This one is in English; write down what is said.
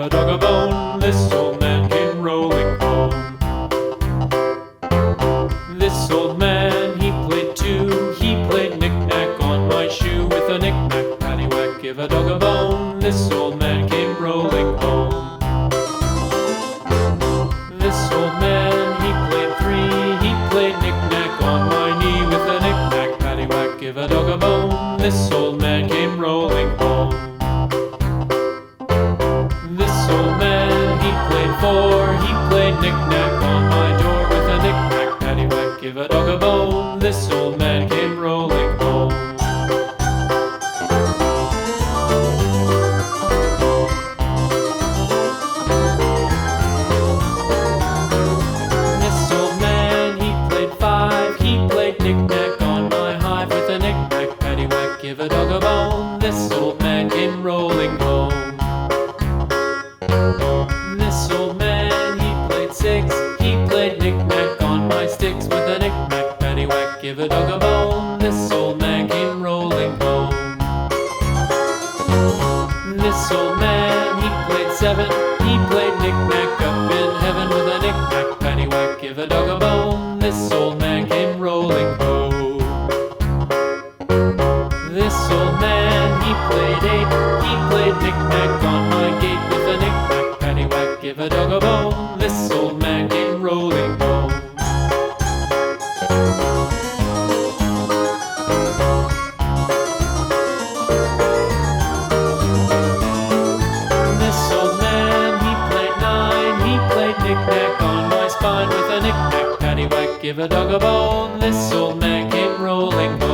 a dog a bone. This old man came rolling home. This old man, he played too. He played knick-knack on my shoe. With a knick-knack, paddywhack, give a dog a bone. This old man came rolling home. This old man, he played three. He played knick-knack on my knee. With a knick-knack, paddywhack, give a dog a bone. This old man came rolling home. This old man, he played four. He played knick-knack on my door. With a knick-knack, paddywhack, give a dog a bone. This old man came rolling home. This old man, he played five. He played knick-knack on my hive. With a knick-knack, paddywhack, give a dog a bone. This old man came rolling home. This old man, he played six. He played knick-knack on my sticks. With a knick-knack, paddywhack, give a dog a bone. This old man came rolling home. This old man, he played seven. He played knick-knack up in heaven. With a knick-knack, paddywhack, give a dog a bone. This old man came rolling home. This old man, he played eight. He played knick-knack on my gate. With a knick-knack, paddywhack, give a dog a bone. This old man came rolling home. This old man, he played nine. He played knick-knack on my spine. With a knick-knack, paddywhack, give a dog a bone. This old man came rolling home.